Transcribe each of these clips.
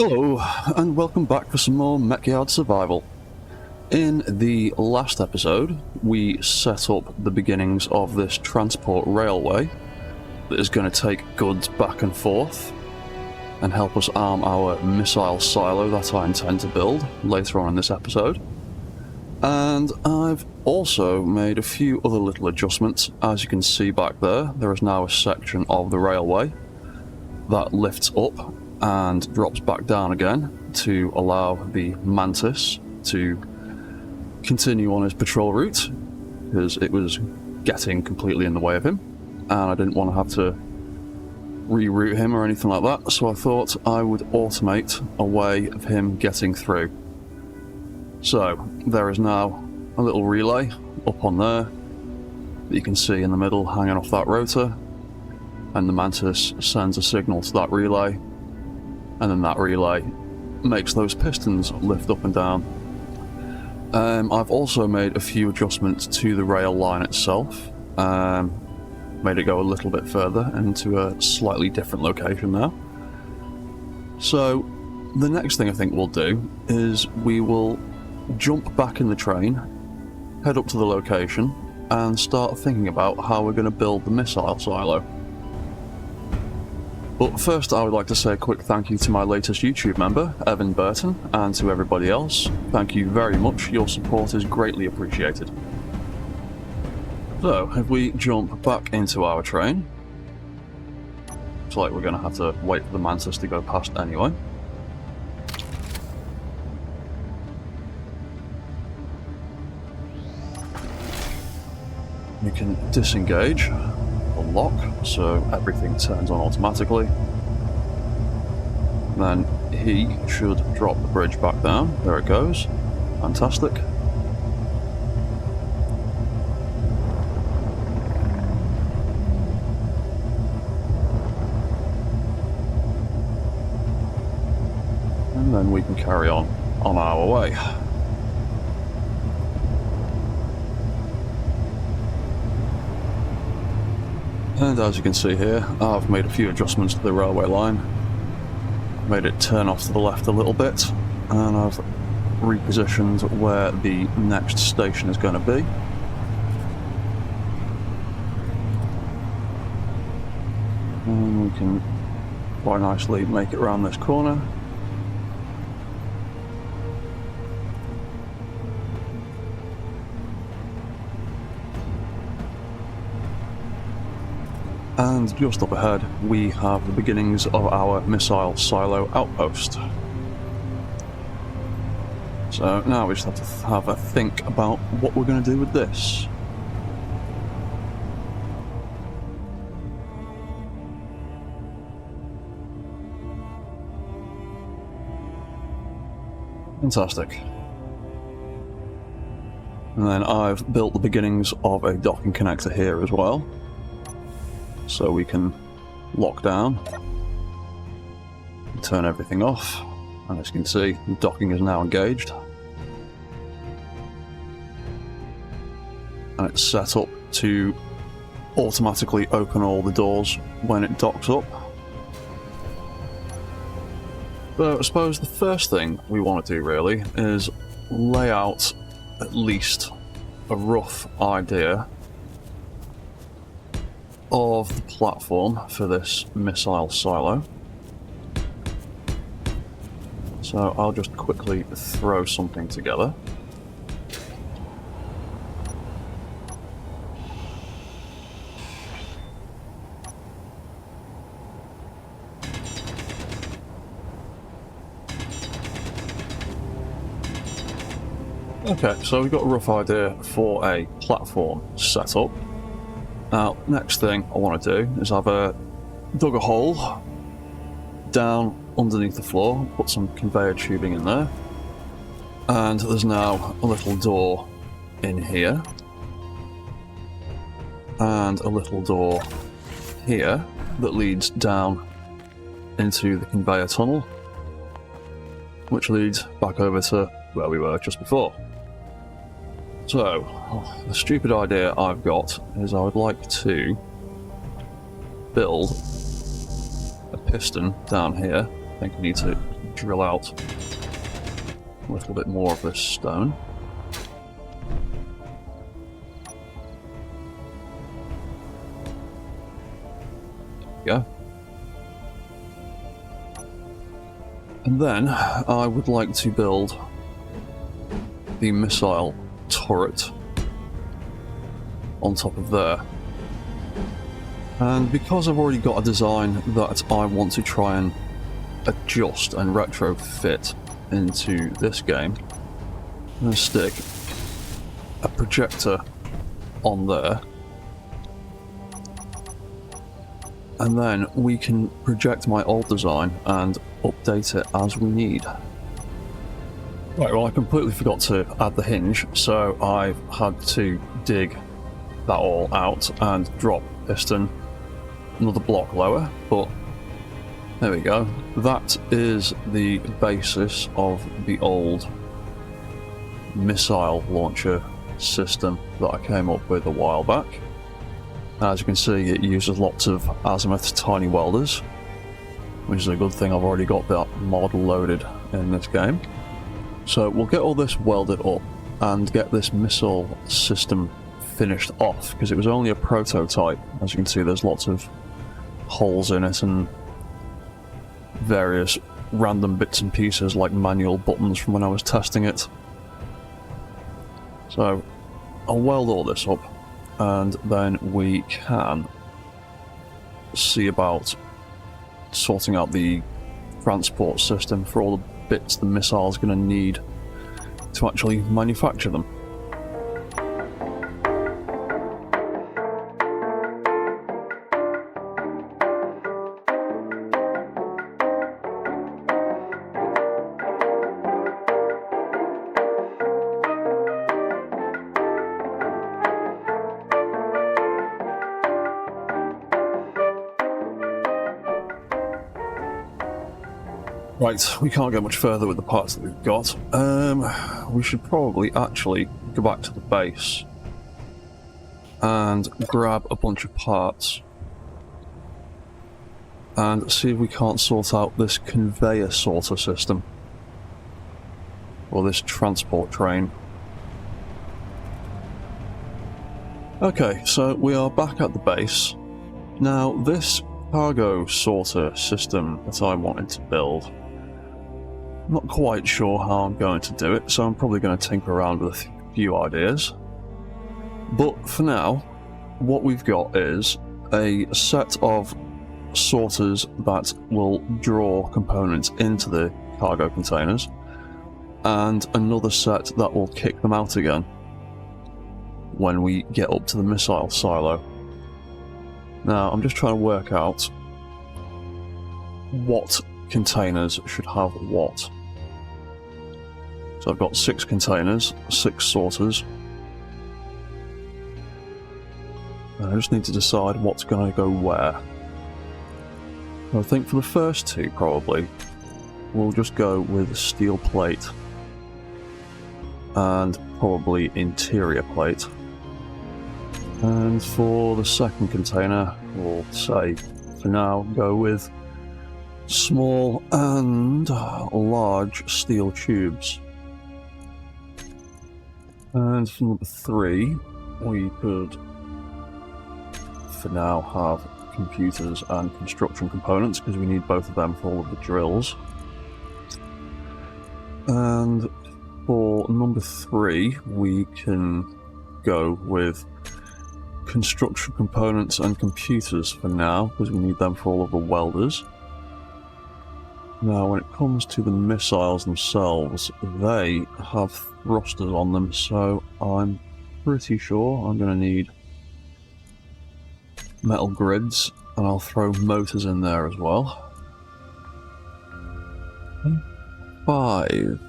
Hello, and welcome back for some more Mechyard survival. In the last episode, we set up the beginnings of this transport railway that is going to take goods back and forth and help us arm our missile silo that I intend to build later on in this episode. And I've also made a few other little adjustments. As you can see back there is now a section of the railway that lifts up and drops back down again to allow the Mantis to continue on his patrol route, because it was getting completely in the way of him and I didn't want to have to reroute him or anything like that, so I thought I would automate a way of him getting through. So there is now a little relay up on there that you can see in the middle hanging off that rotor, and the Mantis sends a signal to that relay, and then that relay makes those pistons lift up and down. I've also made a few adjustments to the rail line itself, made it go a little bit further into a slightly different location now. So the next thing I think we'll do is we will jump back in the train, head up to the location, and start thinking about how we're going to build the missile silo. But first, I would like to say a quick thank you to my latest YouTube member, Evan Burton, and to everybody else. Thank you very much, your support is greatly appreciated. So, if we jump back into our train, looks like we're going to have to wait for the Mantis to go past anyway. You can disengage the lock, so everything turns on automatically. Then he should drop the bridge back down. There it goes. Fantastic. And then we can carry on our way. And as you can see here, I've made a few adjustments to the railway line. Made it turn off to the left a little bit, and I've repositioned where the next station is going to be. And we can quite nicely make it around this corner. And just up ahead, we have the beginnings of our missile silo outpost. So now we just have to have a think about what we're going to do with this. Fantastic. And then I've built the beginnings of a docking connector here as well, so we can lock down, turn everything off, and as you can see, the docking is now engaged. And it's set up to automatically open all the doors when it docks up. So I suppose the first thing we want to do really is lay out at least a rough idea of the platform for this missile silo. So I'll just quickly throw something together. Okay, so we've got a rough idea for a platform setup. Now, next thing I want to do is I've dug a hole down underneath the floor, put some conveyor tubing in there, and there's now a little door in here, and a little door here that leads down into the conveyor tunnel, which leads back over to where we were just before. So, the stupid idea I've got is I would like to build a piston down here. I think I need to drill out a little bit more of this stone. There we go. And then I would like to build the missile turret on top of there. And because I've already got a design that I want to try and adjust and retrofit into this game, I'm going to stick a projector on there, and then we can project my old design and update it as we need. Right, well, I completely forgot to add the hinge, so I've had to dig that all out and drop piston another block lower, but there we go. That is the basis of the old missile launcher system that I came up with a while back. As you can see, it uses lots of azimuth tiny welders, which is a good thing. I've already got that mod loaded in this game. So we'll get all this welded up and get this missile system finished off, because it was only a prototype. As you can see, there's lots of holes in it and various random bits and pieces like manual buttons from when I was testing it. So I'll weld all this up, and then we can see about sorting out the transport system for all the bits the missile's going to need to actually manufacture them. Right, we can't get much further with the parts that we've got. We should probably actually go back to the base and grab a bunch of parts and see if we can't sort out this conveyor sorter system, or this transport train. Okay, so we are back at the base. Now, this cargo sorter system that I wanted to build, not quite sure how I'm going to do it, so I'm probably going to tinker around with a few ideas. But for now, what we've got is a set of sorters that will draw components into the cargo containers, and another set that will kick them out again when we get up to the missile silo. Now, I'm just trying to work out what containers should have what. So I've got 6 containers, 6 sorters. And I just need to decide what's going to go where. I think for the first 2, probably, we'll just go with steel plate and probably interior plate. And for the second container, we'll say, for now, go with small and large steel tubes. And for number 3, we could, for now, have computers and construction components, because we need both of them for all of the drills. And for number 3, we can go with construction components and computers for now, because we need them for all of the welders. Now, when it comes to the missiles themselves, they have thrusters on them, so I'm pretty sure I'm going to need metal grids, and I'll throw motors in there as well. 5.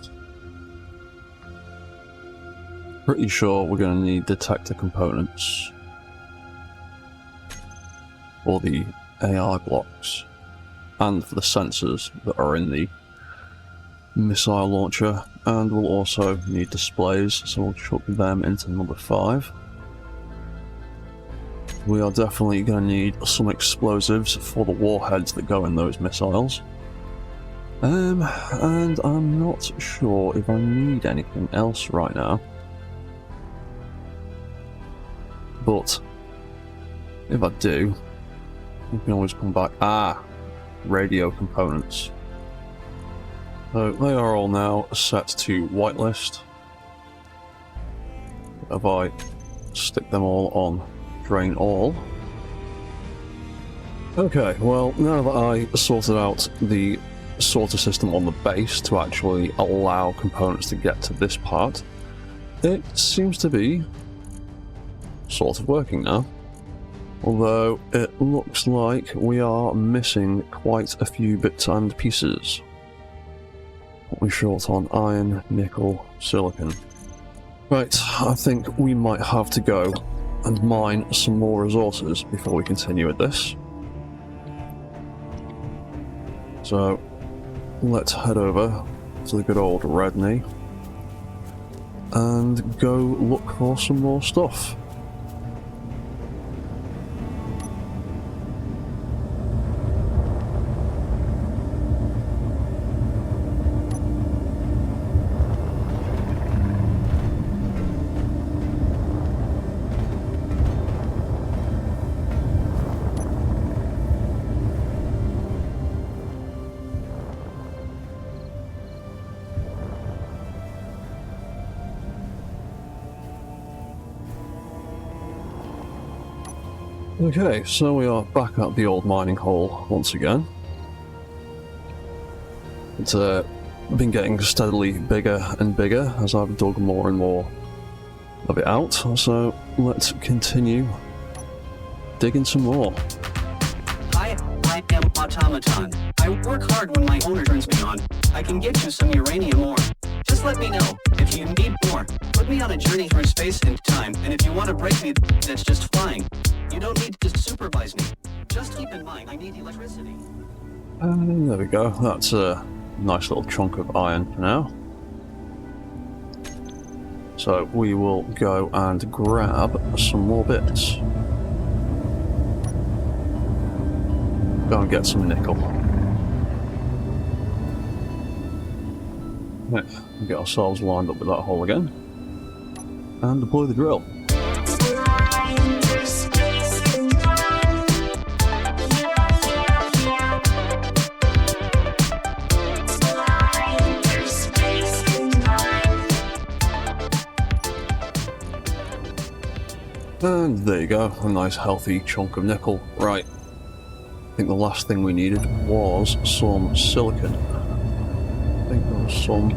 Pretty sure we're going to need detector components for the AI blocks and for the sensors that are in the missile launcher, and we'll also need displays, so we'll chuck them into number 5. We are definitely going to need some explosives for the warheads that go in those missiles. And I'm not sure if I need anything else right now. But if I do, we can always come back. Ah, radio components. So they are all now set to whitelist. If I stick them all on drain all. Okay, well, now that I sorted out the sorter system on the base to actually allow components to get to this part, it seems to be sort of working now. Although it looks like we are missing quite a few bits and pieces. We're short on iron, nickel, silicon. Right, I think we might have to go and mine some more resources before we continue with this. So let's head over to the good old Redney and go look for some more stuff. Okay, so we are back at the old mining hole once again. It's been getting steadily bigger and bigger as I've dug more and more of it out, so let's continue digging some more. Hi, I am Automaton. I work hard when my owner turns me on. I can get you some uranium ore. Just let me know if you need more. Put me on a journey through space and time, and if you want to break me, that's just fine. You don't need to supervise me. Just keep in mind I need electricity. There we go. That's a nice little chunk of iron for now. So we will go and grab some more bits. Go and get some nickel. Right, get ourselves lined up with that hole again. And deploy the drill. And there you go, a nice healthy chunk of nickel. Right, I think the last thing we needed was some silicon. I think there was some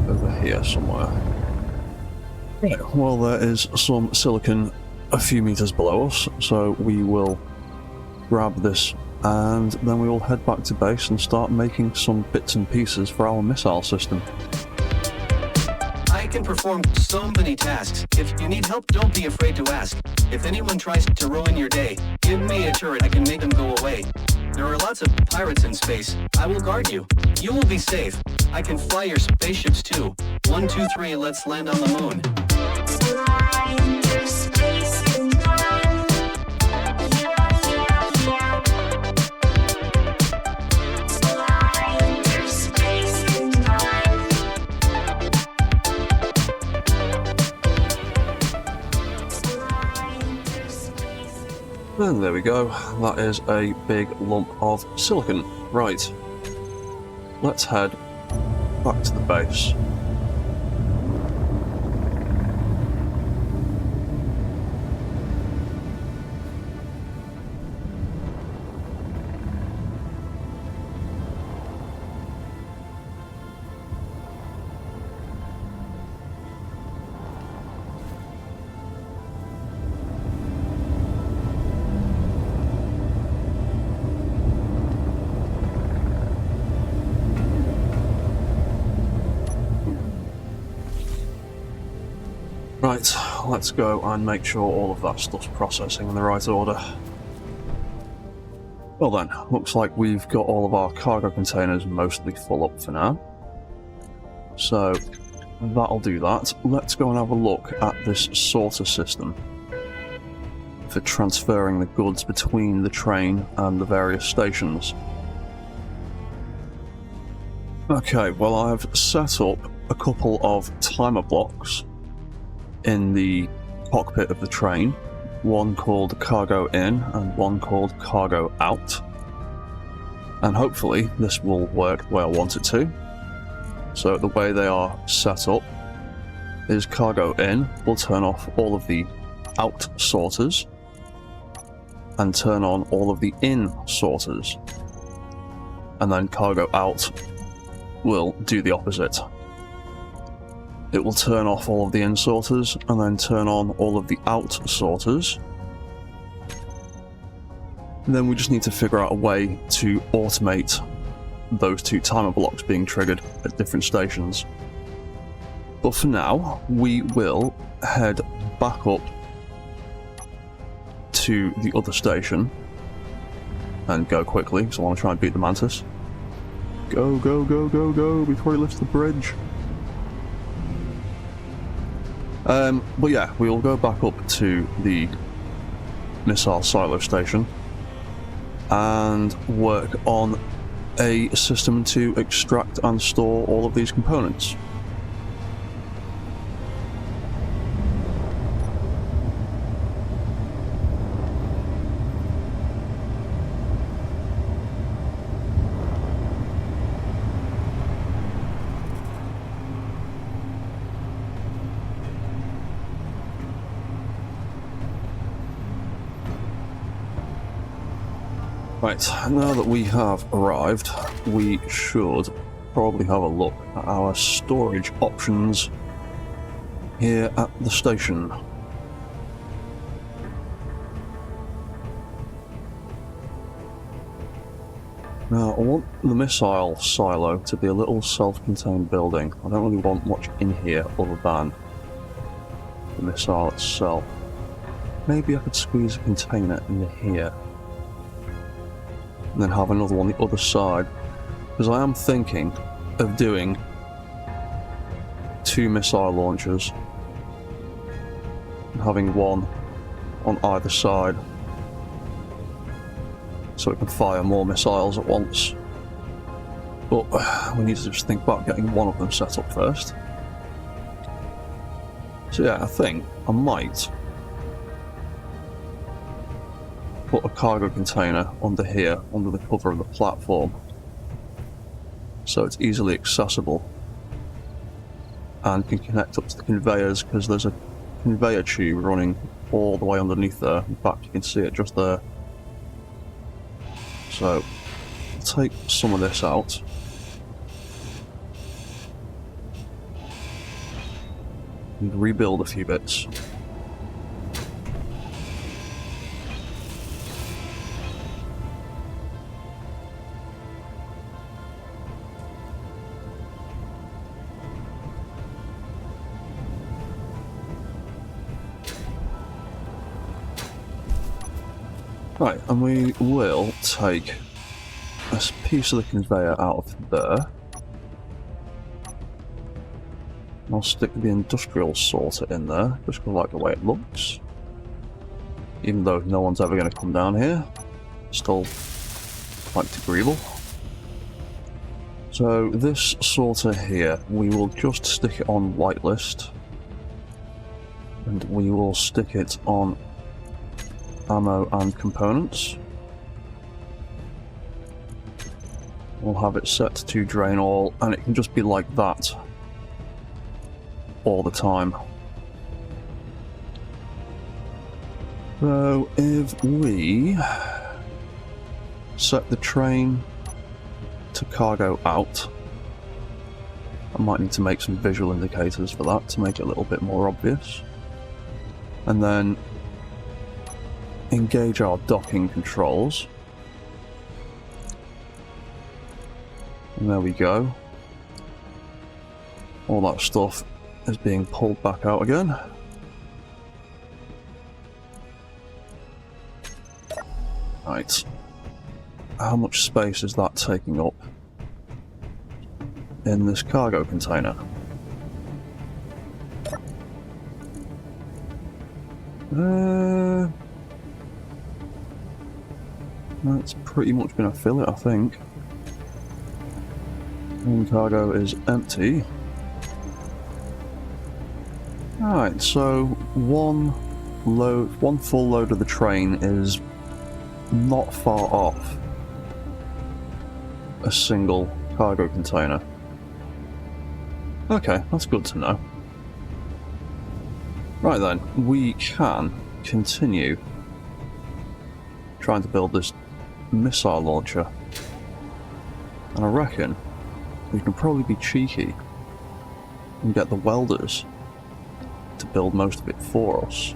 over here somewhere. Right, well there is some silicon a few meters below us, so we will grab this and then we will head back to base and start making some bits and pieces for our missile system. I can perform so many tasks. If you need help, don't be afraid to ask. If anyone tries to ruin your day, give me a turret, I can make them go away. There are lots of pirates in space. I will guard you. You will be safe. I can fly your spaceships too. 1, 2, 3, let's land on the moon. And there we go, that is a big lump of silicon. Right, let's head back to the base. Right, let's go and make sure all of that stuff's processing in the right order. Well then, looks like we've got all of our cargo containers mostly full up for now. So, that'll do that. Let's go and have a look at this sorter system. for transferring the goods between the train and the various stations. Okay, well, I've set up a couple of timer blocks in the cockpit of the train, one called cargo in and one called cargo out, and hopefully this will work the way I want it to. So the way they are set up is cargo in will turn off all of the out sorters and turn on all of the in sorters, and then cargo out will do the opposite. It will turn off all of the in sorters and then turn on all of the out sorters. And then we just need to figure out a way to automate those two timer blocks being triggered at different stations. But for now, we will head back up to the other station and go quickly, because I want to try and beat the Mantis. Go, go, go, go, go, before he lifts the bridge. But yeah, we'll go back up to the missile silo station and work on a system to extract and store all of these components. Right, now that we have arrived, we should probably have a look at our storage options here at the station. Now, I want the missile silo to be a little self-contained building. I don't really want much in here other than the missile itself. Maybe I could squeeze a container in here and then have another one the other side, because I am thinking of doing 2 missile launchers and having one on either side so it can fire more missiles at once. But we need to just think about getting one of them set up first. So yeah, I think I might put a cargo container under here, under the cover of the platform, so it's easily accessible and can connect up to the conveyors, because there's a conveyor tube running all the way underneath there. In fact, you can see it just there. So I'll take some of this out. And rebuild a few bits. Right, and we will take this piece of the conveyor out of there. I'll stick the industrial sorter in there, just because I like the way it looks. Even though no one's ever going to come down here, still quite agreeable. So this sorter here, we will just stick it on whitelist, and we will stick it on ammo and components. We'll have it set to drain all, and it can just be like that all the time. So if we set the train to cargo out, I might need to make some visual indicators for that to make it a little bit more obvious, and then engage our docking controls. And there we go. All that stuff is being pulled back out again. Right. How much space is that taking up in this cargo container? that's pretty much going to fill it, I think. Main cargo is empty. Alright, so one full load of the train is not far off a single cargo container. Okay, that's good to know. Right then, we can continue trying to build this missile launcher. And I reckon we can probably be cheeky and get the welders to build most of it for us.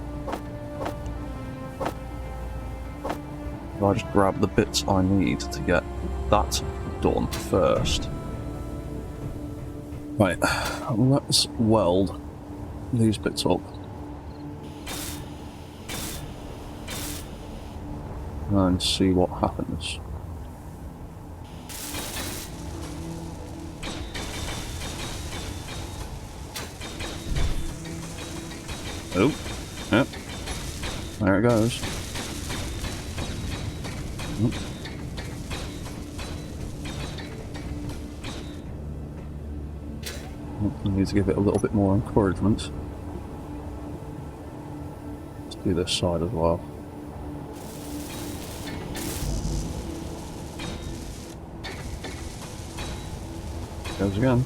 If I just grab the bits I need to get that done first. Right, let's weld these bits up. And see what happens. Oh, yep. There it goes. I need to give it a little bit more encouragement. Let's do this side as well. Goes again.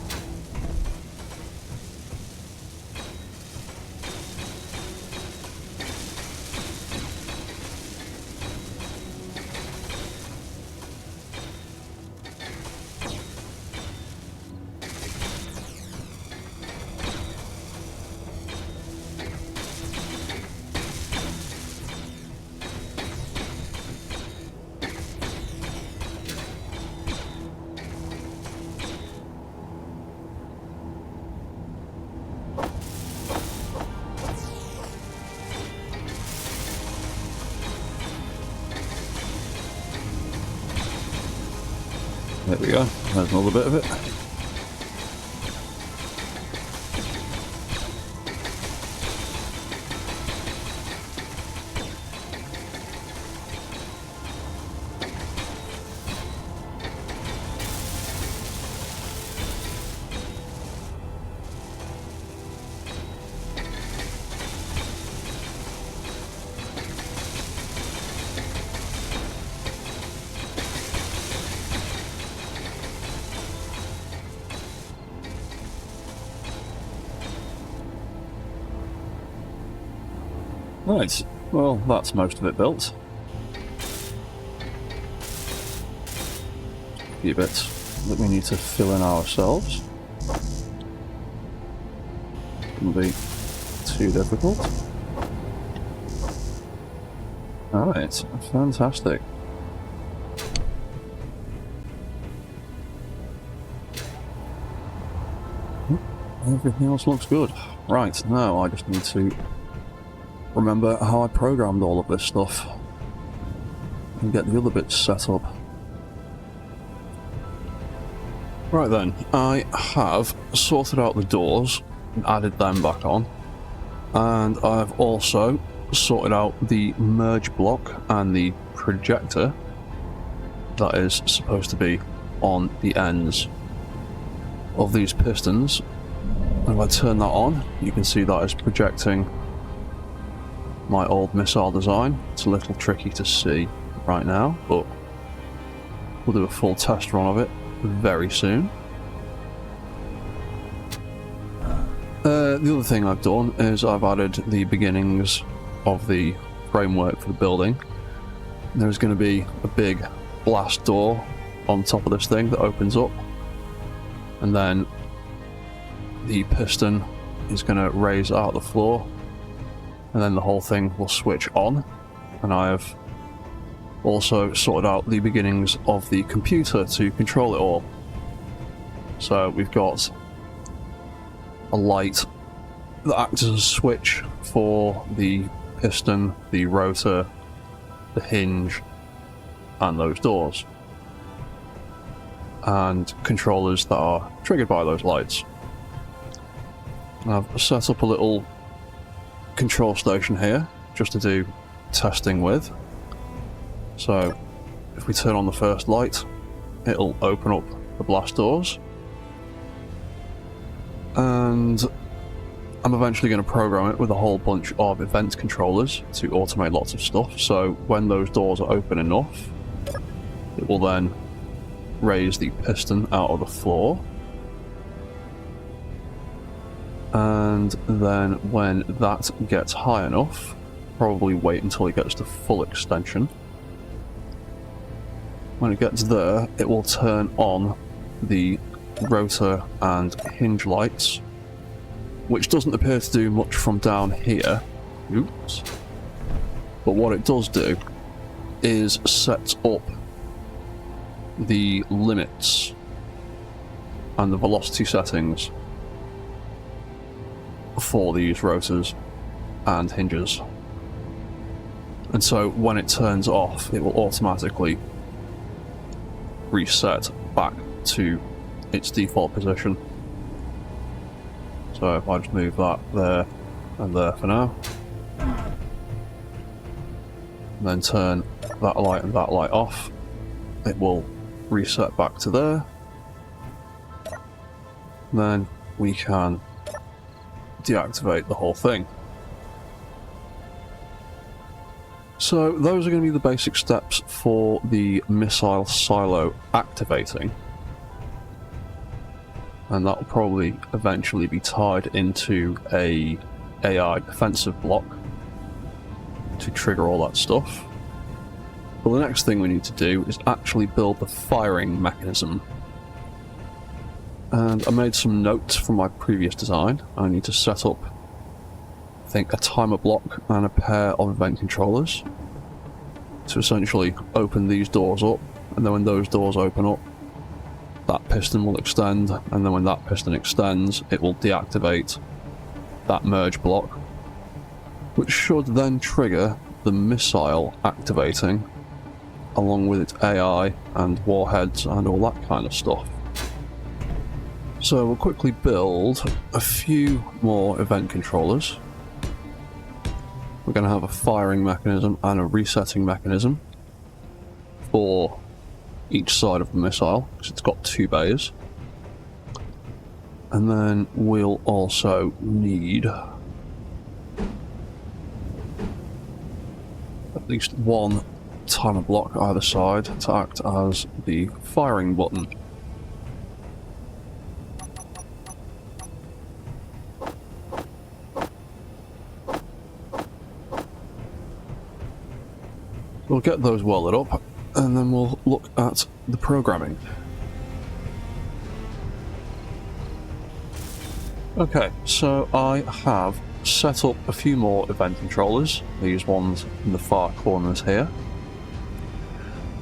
There we go, there's another bit of it. Right, well that's most of it built. A few bits that we need to fill in ourselves. Shouldn't be too difficult. Alright, fantastic. Everything else looks good. Right, now I just need to remember how I programmed all of this stuff and get the other bits set up. Right then, I have sorted out the doors and added them back on, and I've also sorted out the merge block and the projector that is supposed to be on the ends of these pistons. And if I turn that on, you can see that is projecting my old missile design. It's a little tricky to see right now, but we'll do a full test run of it very soon. The other thing I've done is I've added the beginnings of the framework for the building. There's going to be a big blast door on top of this thing that opens up, and then the piston is going to raise out the floor, and then the whole thing will switch on. And I have also sorted out the beginnings of the computer to control it all. So we've got a light that acts as a switch for the piston, the rotor, the hinge, and those doors, and controllers that are triggered by those lights. I've set up a little control station here just to do testing with. So if we turn on the first light, it'll open up the blast doors. And I'm eventually going to program it with a whole bunch of event controllers to automate lots of stuff. So when those doors are open enough, it will then raise the piston out of the floor. And then when that gets high enough, probably wait until it gets to full extension. When it gets there, it will turn on the rotor and hinge lights, which doesn't appear to do much from down here. Oops. But what it does do is set up the limits and the velocity settings for these rotors and hinges. And so when it turns off, it will automatically reset back to its default position. So if I just move that there and there for now, and then turn that light and that light off, it will reset back to there. Then we can deactivate the whole thing. So those are going to be the basic steps for the missile silo activating, and that will probably eventually be tied into a AI defensive block to trigger all that stuff. But the next thing we need to do is actually build the firing mechanism. And I made some notes from my previous design. I need to set up, I think, a timer block and a pair of event controllers to essentially open these doors up, and then when those doors open up, that piston will extend, and then when that piston extends, it will deactivate that merge block, which should then trigger the missile activating, along with its AI and warheads and all that kind of stuff. So we'll quickly build a few more event controllers. We're going to have a firing mechanism and a resetting mechanism for each side of the missile, because it's got two bays. And then we'll also need at least one timer block either side to act as the firing button. We'll get those welded up, and then we'll look at the programming. Okay, so I have set up a few more event controllers, these ones in the far corners here.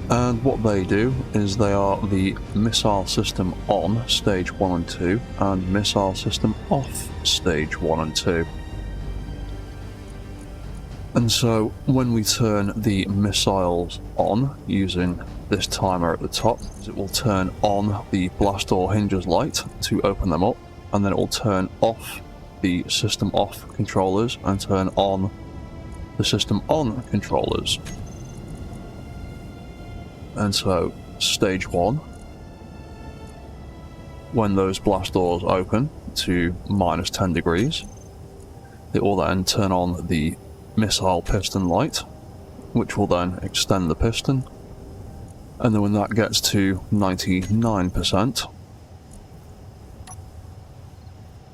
And what they do is they are the missile system on stage 1 and 2 and missile system off stage 1 and 2. And so when we turn the missiles on using this timer at the top, it will turn on the blast door hinges light to open them up, and then it will turn off the system off controllers and turn on the system on controllers. And so stage 1, when those blast doors open to minus 10 degrees, it will then turn on the missile piston light, which will then extend the piston, and then when that gets to 99%,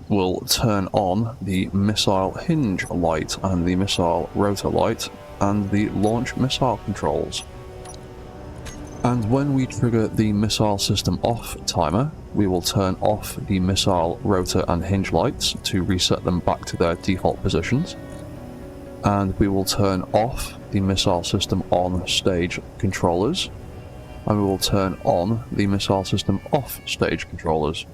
we'll turn on the missile hinge light and the missile rotor light and the launch missile controls. And when we trigger the missile system off timer, we will turn off the missile rotor and hinge lights to reset them back to their default positions. And we will turn off the missile system on stage controllers, and we will turn on the missile system off stage controllers.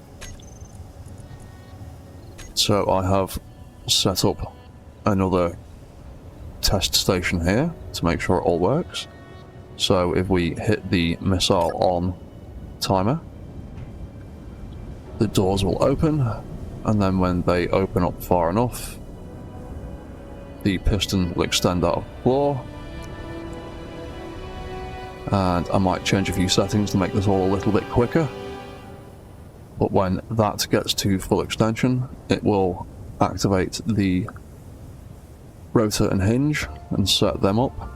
So I have set up another test station here to make sure it all works. So if we hit the missile on timer, the doors will open, and then when they open up far enough, the piston will extend out of the floor, And I might change a few settings to make this all a little bit quicker. But when that gets to full extension, it will activate the rotor and hinge and set them up.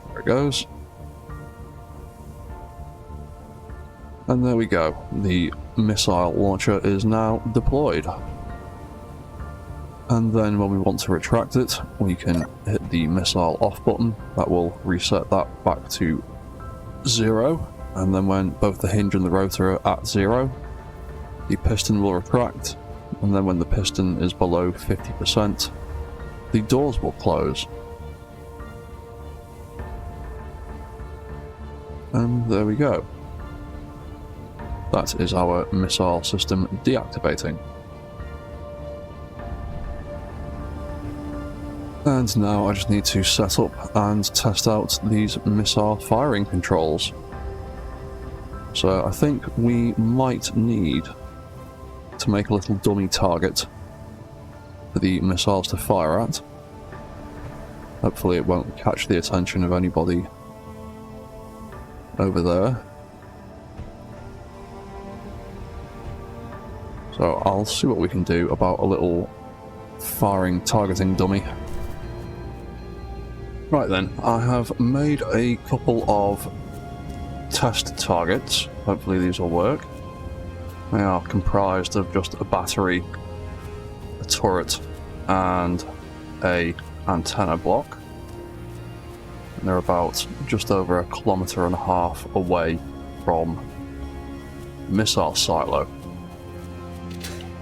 There it goes. And there we go. The missile launcher is now deployed. And then when we want to retract it, we can hit the missile off button. That will reset that back to 0. And then when both the hinge and the rotor are at 0, the piston will retract. And then when the piston is below 50%, the doors will close. And there we go. That is our missile system deactivating. And now I just need to set up and test out these missile firing controls. So I think we might need to make a little dummy target for the missiles to fire at. Hopefully it won't catch the attention of anybody over there. So I'll see what we can do about a little firing targeting dummy. Right then, I have made a couple of test targets. Hopefully these will work. They are comprised of just a battery, a turret, and a antenna block. And they're about just over 1.5 kilometers away from the missile silo.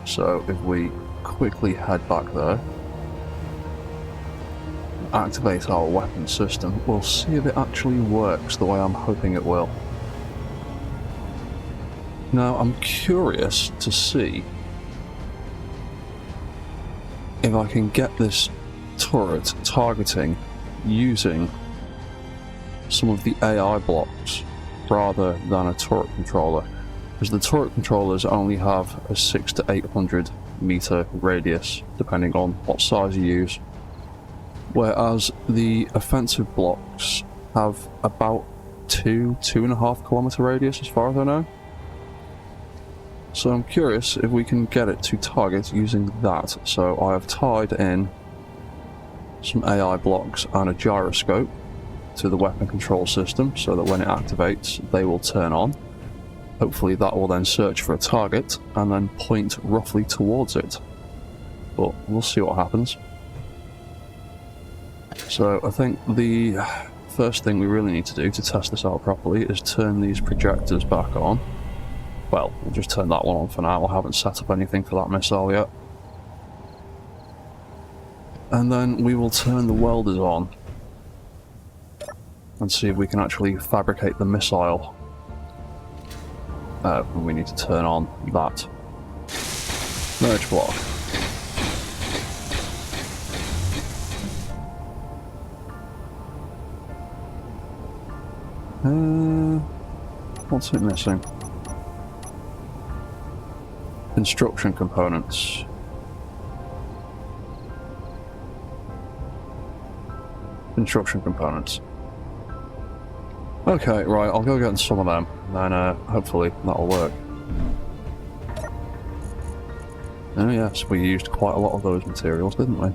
So if we quickly head back there, activate our weapon system, we'll see if it actually works the way I'm hoping it will. Now I'm curious to see if I can get this turret targeting using some of the AI blocks rather than a turret controller, because the turret controllers only have a 600 to 800 meter radius depending on what size you use, whereas the offensive blocks have about 2.5 kilometer radius as far as I know. So I'm curious if we can get it to target using that. So I have tied in some AI blocks and a gyroscope to the weapon control system so that when it activates they will turn on. Hopefully that will then search for a target and then point roughly towards it. But we'll see what happens. So I think the first thing we really need to do to test this out properly is turn these projectors back on. Well, we'll just turn that one on for now. I haven't set up anything for that missile yet. And then we will turn the welders on and see if we can actually fabricate the missile. We need to turn on that merge block. What's it missing? Construction components. Construction components. Okay, right, I'll go get some of them, and then hopefully that'll work. Oh yes, we used quite a lot of those materials, didn't we?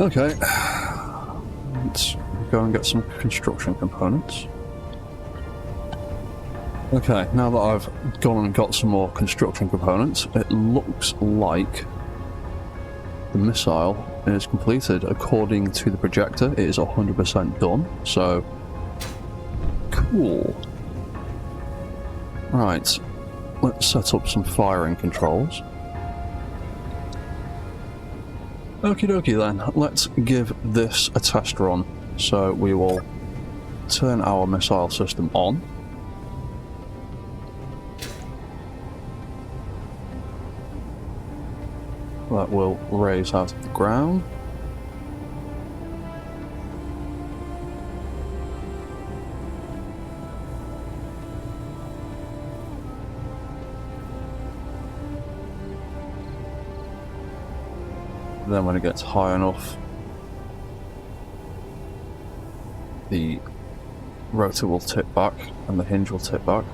Okay, let's go and get some construction components. Okay, now that I've gone and got some more construction components, it looks like the missile is completed. According to the projector, it is 100% done, so cool. Right, let's set up some firing controls. Okie dokie then, let's give this a test run. So we will turn our missile system on. That will raise out of the ground. Then when it gets high enough, the rotor will tip back and the hinge will tip back.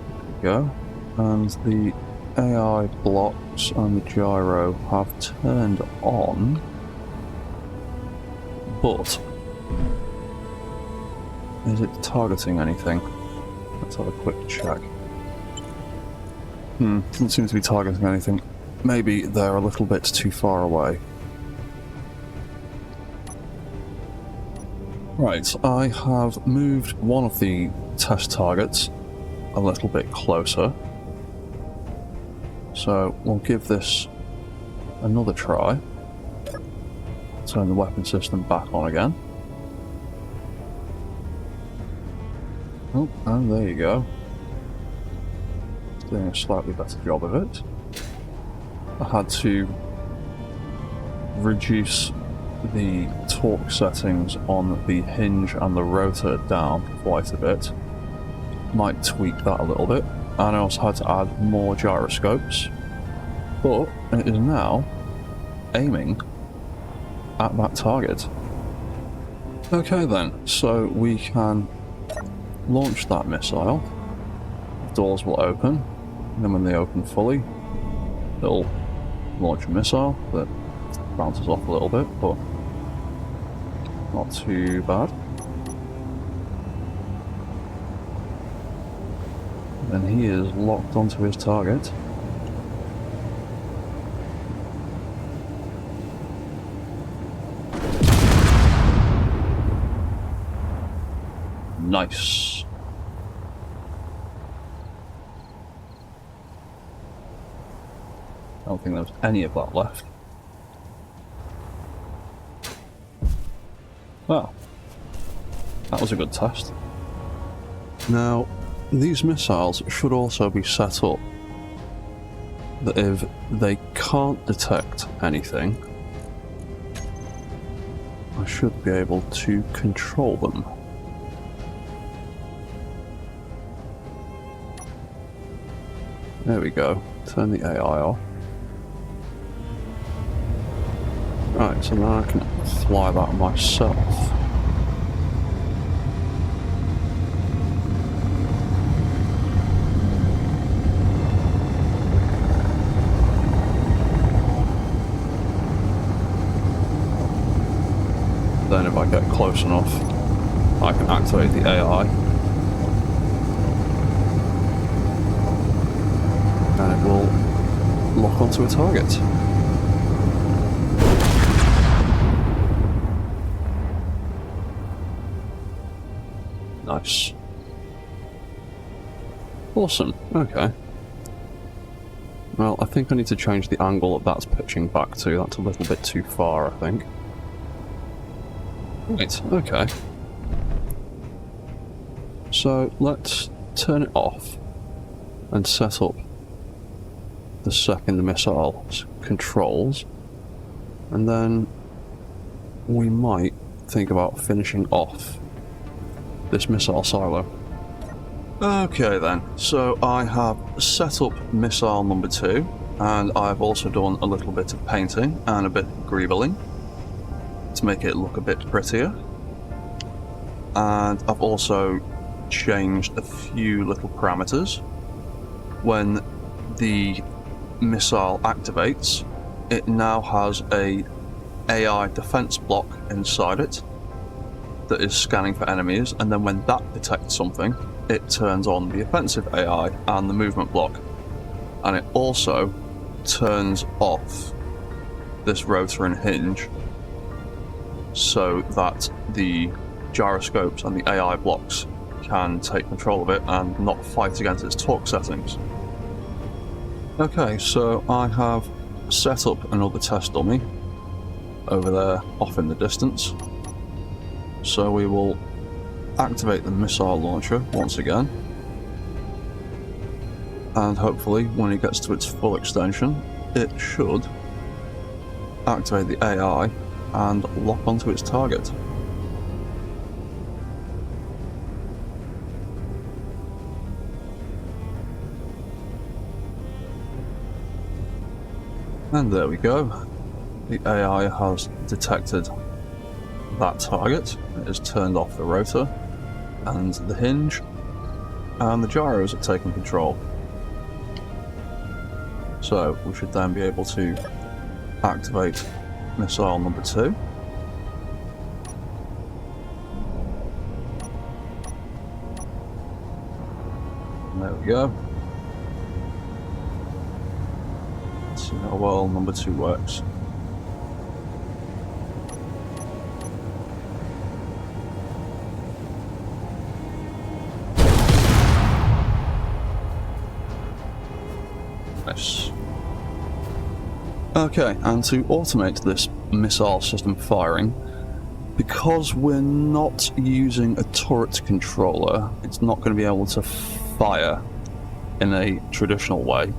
There we go. And the AI blocks and the gyro have turned on, but is it targeting anything? Let's have a quick check. Doesn't seem to be targeting anything. Maybe they're a little bit too far away. Right, I have moved one of the test targets a little bit closer. So we'll give this another try. Turn the weapon system back on again. Oh, and there you go. Doing a slightly better job of it. I had to reduce the torque settings on the hinge and the rotor down quite a bit. Might tweak that a little bit. And I also had to add more gyroscopes. But it is now aiming at that target. Okay then, so we can launch that missile. The doors will open, and then when they open fully, it'll launch a missile that bounces off a little bit, but not too bad. And he is locked onto his target. Nice. I don't think there was any of that left. Well, that was a good test. Now, these missiles should also be set up that if they can't detect anything, I should be able to control them. There we go. Turn the AI off. Right, so now I can fly that myself. Then if I get close enough, I can activate the AI. And it will lock onto a target. Nice. Awesome, okay. Well, I think I need to change the angle that that's pitching back to. That's a little bit too far, I think. Right, okay. So let's turn it off and set up the second missile's controls, and then we might think about finishing off this missile silo. Okay then, so I have set up missile number 2, and I've also done a little bit of painting and a bit of greebling to make it look a bit prettier. And I've also changed a few little parameters. When the missile activates, it now has a AI defense block inside it that is scanning for enemies, and then when that detects something, it turns on the offensive AI and the movement block. And it also turns off this rotor and hinge so that the gyroscopes and the AI blocks can take control of it and not fight against its torque settings. Okay, so I have set up another test dummy over there off in the distance. So we will activate the missile launcher once again, and hopefully when it gets to its full extension it should activate the AI and lock onto its target. And there we go. The AI has detected that target. It has turned off the rotor and the hinge, and the gyros have taken control. So we should then be able to activate missile number 2. And there we go. Let's see how well number 2 works. Nice. Okay, and to automate this missile system firing, because we're not using a turret controller, it's not going to be able to fire in a traditional way.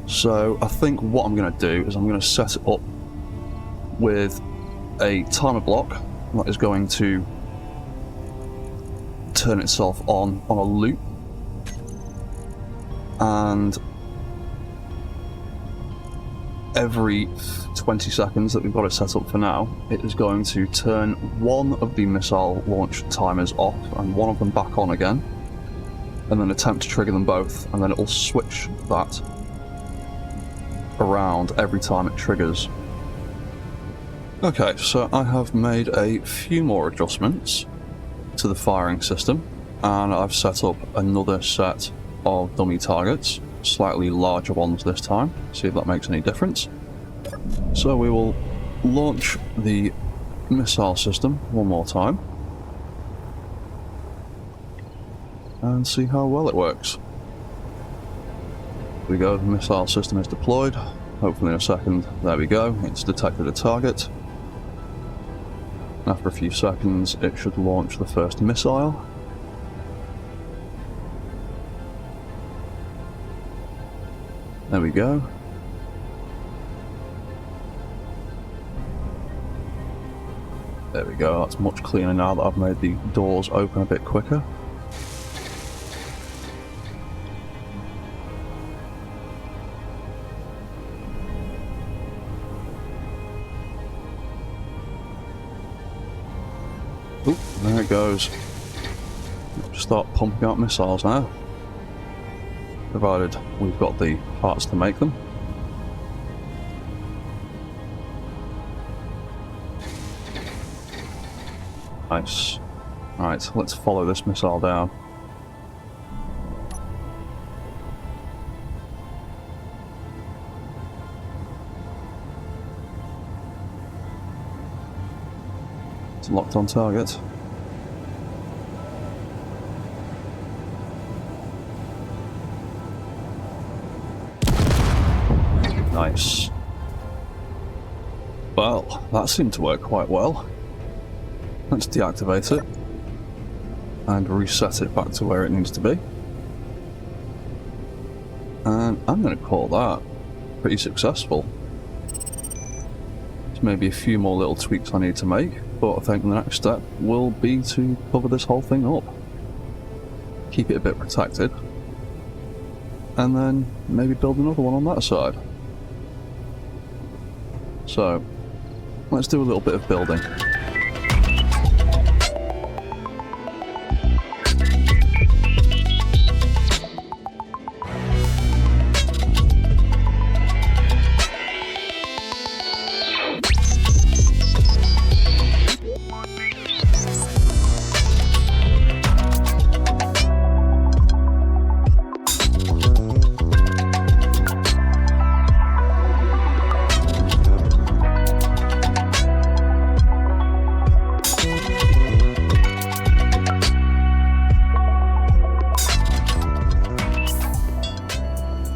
So I think what I'm going to do is I'm going to set it up with a timer block that is going to turn itself on a loop, and every 20 seconds that we've got it set up for now, it is going to turn one of the missile launch timers off and one of them back on again, and then attempt to trigger them both, and then it will switch that around every time it triggers. Okay, so I have made a few more adjustments to the firing system, and I've set up another set of dummy targets, slightly larger ones this time, see if that makes any difference. So we will launch the missile system one more time and see how well it works. Here we go, the missile system is deployed. Hopefully in a second, there we go, it's detected a target. After a few seconds it should launch the first missile. There we go. There we go, that's much cleaner now that I've made the doors open a bit quicker. Oop, there it goes. Start pumping out missiles now, provided we've got the parts to make them. Nice. Right, let's follow this missile down. It's locked on target. Nice. Well, that seemed to work quite well. Let's deactivate it and reset it back to where it needs to be. And I'm going to call that pretty successful. There's maybe a few more little tweaks I need to make, but I think the next step will be to cover this whole thing up. Keep it a bit protected. And then maybe build another one on that side. So, let's do a little bit of building.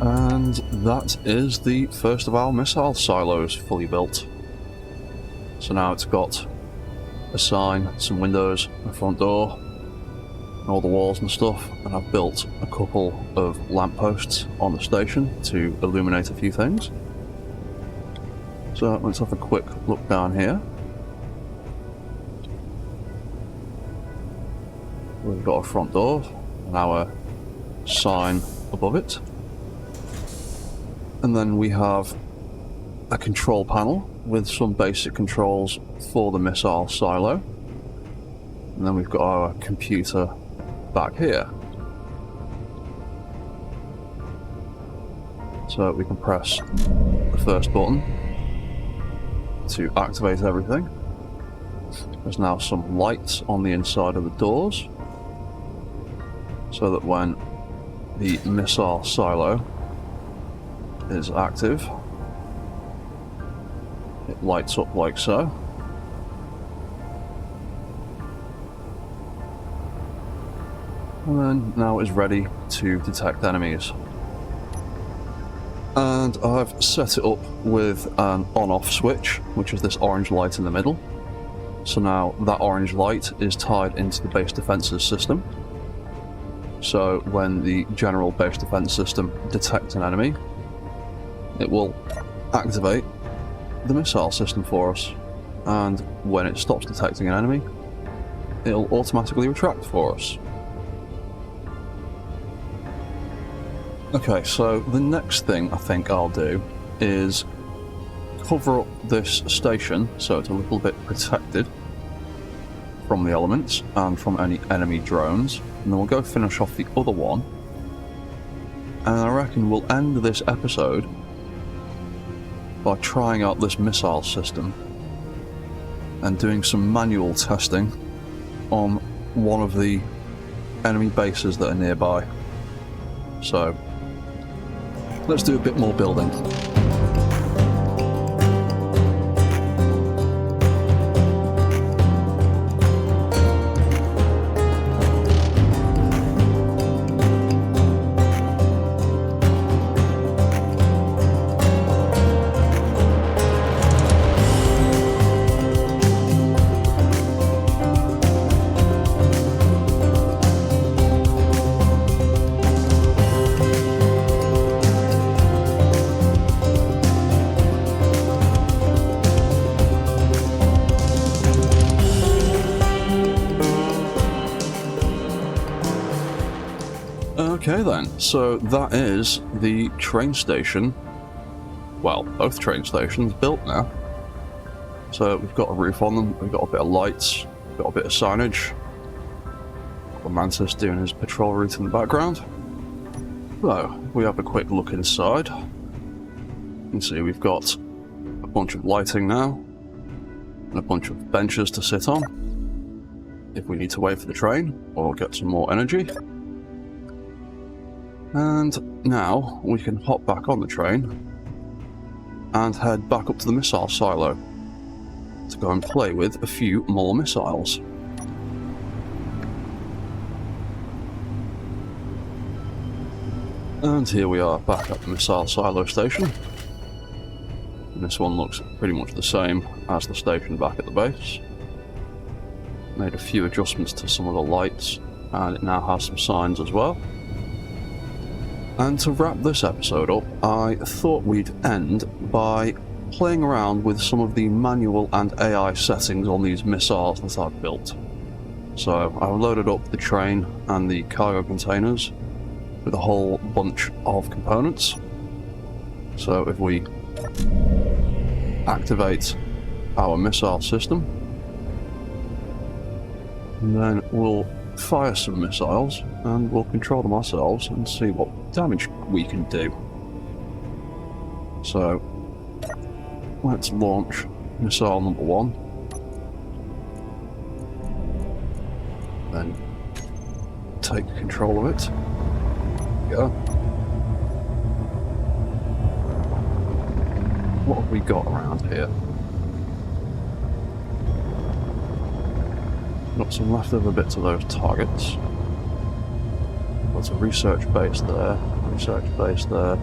And that is the first of our missile silos fully built. So now it's got a sign, some windows, a front door, and all the walls and stuff, and I've built a couple of lampposts on the station to illuminate a few things. So let's have a quick look down here. We've got a front door and our sign above it. And then we have a control panel with some basic controls for the missile silo. And then we've got our computer back here. So we can press the first button to activate everything. There's now some lights on the inside of the doors, so that when the missile silo is active, it lights up like so. And then now it's ready to detect enemies. And I've set it up with an on-off switch, which is this orange light in the middle. So now that orange light is tied into the base defenses system. So when the general base defense system detects an enemy, it will activate the missile system for us. And when it stops detecting an enemy, it'll automatically retract for us. Okay, so the next thing I think I'll do is cover up this station so it's a little bit protected from the elements and from any enemy drones, and then we'll go finish off the other one. And I reckon we'll end this episode by trying out this missile system and doing some manual testing on one of the enemy bases that are nearby. So let's do a bit more building. Okay then, so that is the train station. Well, both train stations built now. So we've got a roof on them, we've got a bit of lights, we've got a bit of signage. The Mantis doing his patrol route in the background. So, we have a quick look inside. You can see we've got a bunch of lighting now, and a bunch of benches to sit on if we need to wait for the train or get some more energy. And now we can hop back on the train and head back up to the missile silo to go and play with a few more missiles. And here we are back at the missile silo station. And this one looks pretty much the same as the station back at the base. Made a few adjustments to some of the lights, and it now has some signs as well. And to wrap this episode up, I thought we'd end by playing around with some of the manual and AI settings on these missiles that I've built. So I loaded up the train and the cargo containers with a whole bunch of components. So if we activate our missile system, and then we'll fire some missiles and we'll control them ourselves and see what damage we can do. So let's launch missile number 1, then take control of it. Go. What have we got around here? Got some leftover bits of those targets. There's a research base there, research base there.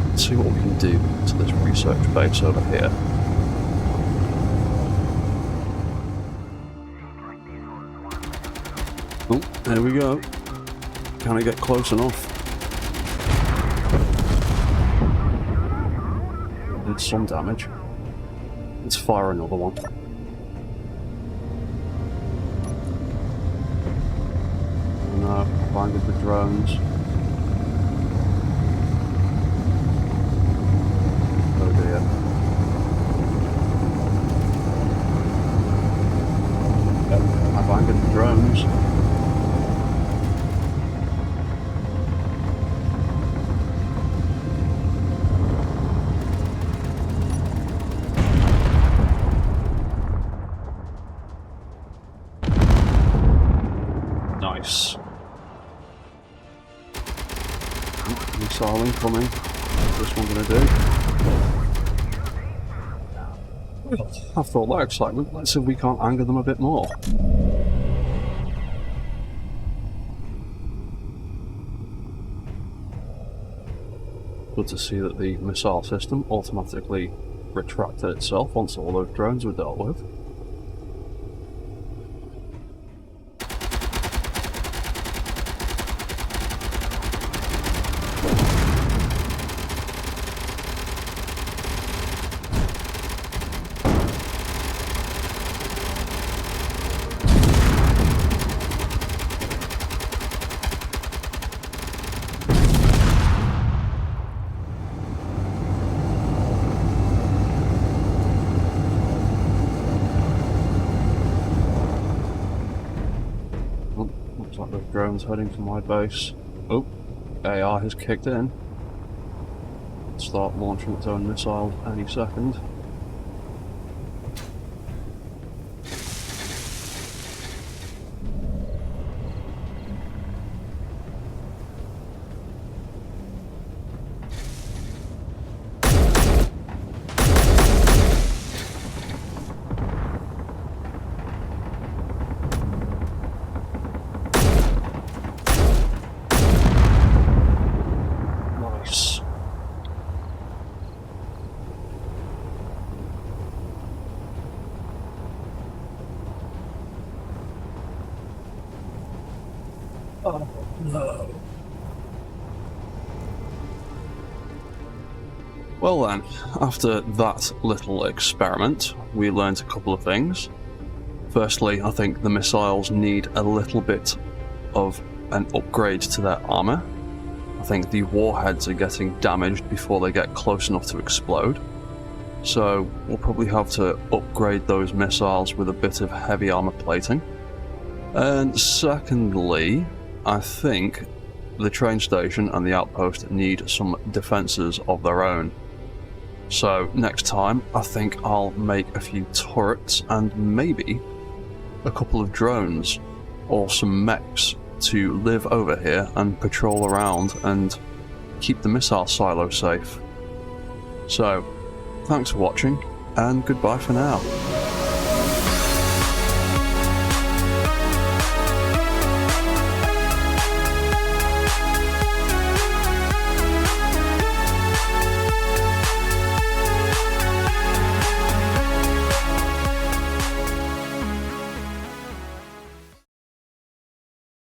Let's see what we can do to this research base over here. Oh, there we go. Can I get close enough? Did some damage. Let's fire another one. No, blinded the drones. angered the drones. Nice. Missile incoming. What's this one gonna do? Well, after all that excitement, let's see if we can't anger them a bit more. Good to see that the missile system automatically retracted itself once all those drones were dealt with. Looks like those drones heading to my base. Oh, AI has kicked in. Start launching its own missiles any second. Nice. Oh no. Well then, after that little experiment, we learned a couple of things. Firstly, I think the missiles need a little bit of an upgrade to their armor. I think the warheads are getting damaged before they get close enough to explode. So we'll probably have to upgrade those missiles with a bit of heavy armor plating. And secondly, I think the train station and the outpost need some defenses of their own. So next time, I think I'll make a few turrets and maybe a couple of drones or some mechs to live over here and patrol around and keep the missile silo safe. So, thanks for watching, and goodbye for now.